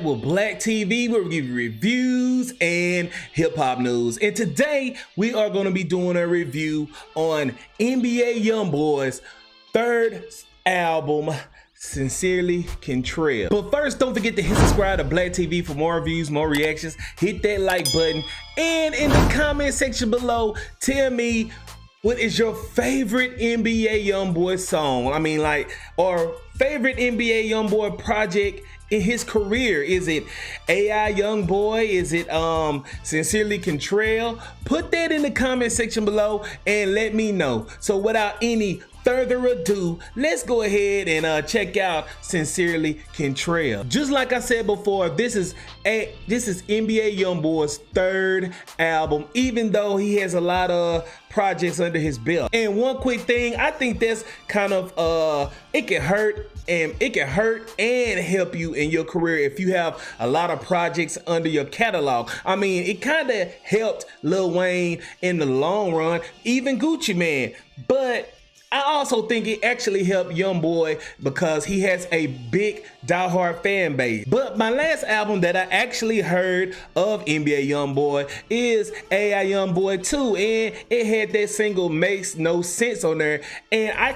with Black TV, where we give you reviews and hip hop news. And today we are going to be doing a review on NBA Youngboy's third album, Sincerely Kentrell. But first, don't forget to hit subscribe to Black TV for more reviews, more reactions. Hit that like button, and in the comment section below, tell me what is your favorite NBA Youngboy song? I mean, like, or favorite NBA Youngboy project in his career. Is it AI Youngboy? Is it Sincerely Kentrell? Put that in the comment section below and let me know. So without any further ado, let's go ahead and check out Sincerely Kentrell. Just like I said before, this is NBA Youngboy's third album, even though he has a lot of projects under his belt. And one quick thing, I think that's kind of it can hurt and help you in your career if you have a lot of projects under your catalog. I mean, it kind of helped Lil Wayne in the long run, even Gucci Mane, but I also think it actually helped Youngboy because he has a big diehard fan base. But my last album that I actually heard of NBA Youngboy is AI Youngboy 2, and it had that single Makes No Sense on there, and I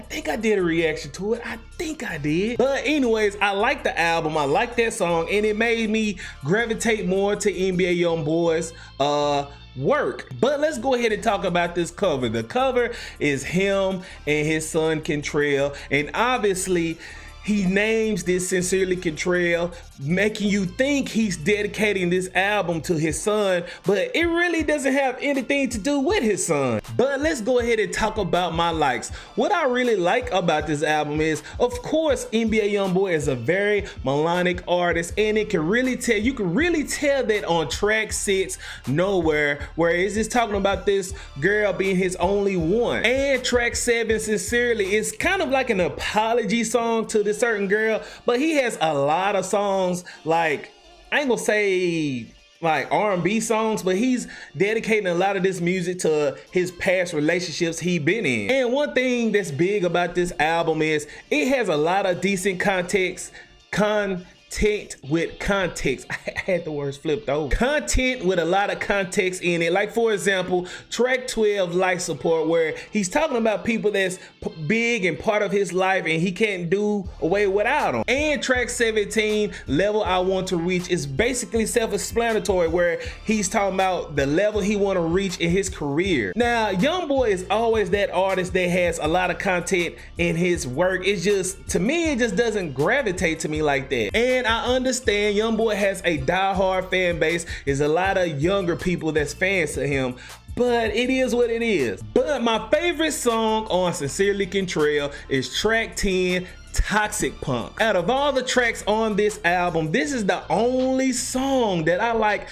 think I did a reaction to it. I think I did. But anyways, I like the album. I like that song, and it made me gravitate more to NBA Youngboy's work. But let's go ahead and talk about this cover. The cover is him and his son Kentrell, and obviously he names this Sincerely Kentrell, making you think he's dedicating this album to his son, but it really doesn't have anything to do with his son. But let's go ahead and talk about my likes. What I really like about this album is, of course, NBA Youngboy is a very melodic artist, and you can really tell that on track 6, Nowhere, where he's just talking about this girl being his only one. And track 7, Sincerely, is kind of like an apology song to this certain girl, but he has a lot of songs, like, I ain't gonna say like R&B songs, but he's dedicating a lot of this music to his past relationships he been in. And one thing that's big about this album is it has a lot of decent content with context. I had the words flipped over. Content with a lot of context in it. Like, for example, track 12, Life Support, where he's talking about people that's big and part of his life and he can't do away without them. And track 17, Level I Want to Reach, is basically self-explanatory, where he's talking about the level he want to reach in his career. Now, Youngboy is always that artist that has a lot of content in his work. It's just, to me, it just doesn't gravitate to me like that. And I understand Youngboy has a diehard fan base. There's a lot of younger people that's fans to him, but it is what it is. But my favorite song on Sincerely Kentrell is track 10, Toxic Punk. Out of all the tracks on this album, this is the only song that I like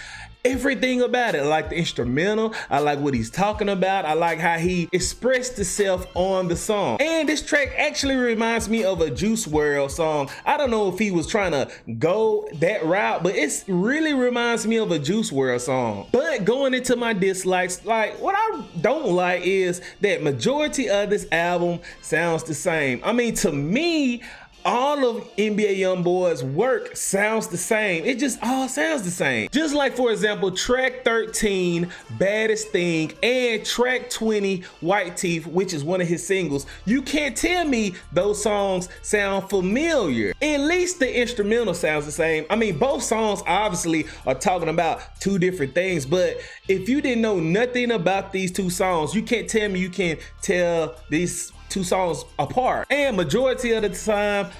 everything about it. I like the instrumental, I like what he's talking about, I like how he expressed himself on the song. And this track actually reminds me of a Juice WRLD song. I don't know if he was trying to go that route, but it really reminds me of a Juice WRLD song. But going into my dislikes, like, what I don't like is that majority of this album sounds the same. I mean, to me, all of NBA Youngboy's work sounds the same. It just all sounds the same. Just like, for example, track 13, Baddest Thing, and track 20, White Teeth, which is one of his singles. You can't tell me those songs sound familiar. At least the instrumental sounds the same. I mean, both songs obviously are talking about two different things, but if you didn't know nothing about these two songs, you can't tell me you can tell these two songs apart. And majority of the time,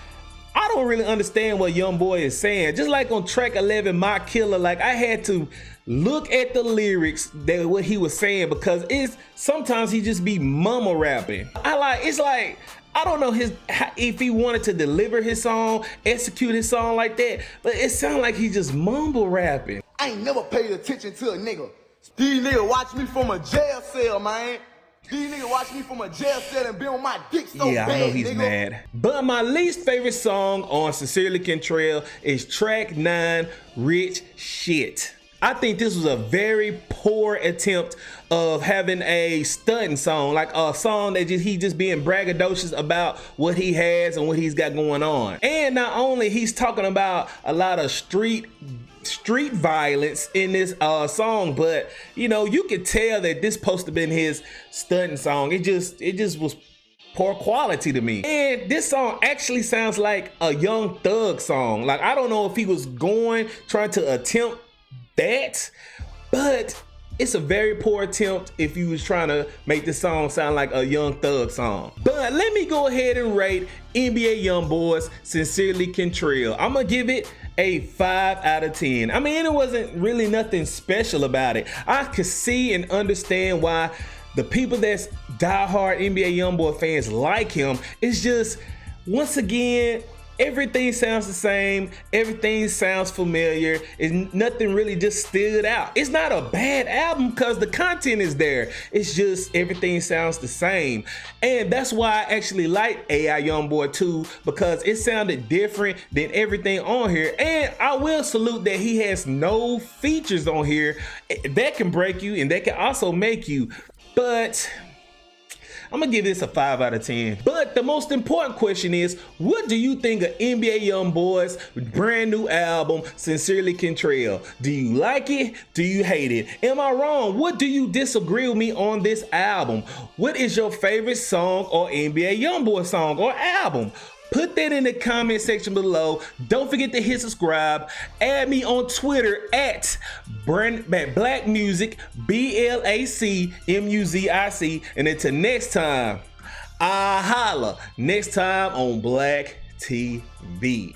I don't really understand what Youngboy is saying. Just like on track 11, My Killer, like, I had to look at the lyrics, that what he was saying, because it's sometimes he just be mumble rapping. It's like I don't know if he wanted to deliver his song, execute his song like that, but it sounded like he just mumble rapping. I ain't never paid attention to a nigga. These niggas watch me from a jail cell, man. These niggas watch me from a jail cell and be on my dick so bad, I know he's mad. But my least favorite song on Sincerely Kentrell is track 9, Rich Shit. I think this was a very poor attempt of having a stunting song, like a song that he just being braggadocious about what he has and what he's got going on. And not only he's talking about a lot of street violence in this song, but you know, you could tell that this supposed to been his stunting song. It just was poor quality to me. And this song actually sounds like a Young Thug song. Like, I don't know if he was trying to attempt that, but it's a very poor attempt if you was trying to make this song sound like a Young Thug song. But let me go ahead and rate NBA Youngboy's Sincerely Kentrell. I'm gonna give it a 5 out of 10. I mean, it wasn't really nothing special about it. I could see and understand why the people that's diehard NBA Youngboy fans like him. It's just, once again, everything sounds the same. Everything sounds familiar. It's nothing really just stood out. It's not a bad album because the content is there. It's just everything sounds the same. And that's why I actually like AI Youngboy too, because it sounded different than everything on here. And I will salute that he has no features on here that can break you and that can also make you. But I'm gonna give this a 5 out of 10. But the most important question is, what do you think of NBA Youngboy's brand new album, Sincerely Kentrell? Do you like it? Do you hate it? Am I wrong? What do you disagree with me on this album? What is your favorite song or NBA Youngboy song or album? Put that in the comment section below. Don't forget to hit subscribe. Add me on Twitter at Black Music, BLACMUZIC. And until next time, I holla. Next time on Black TV.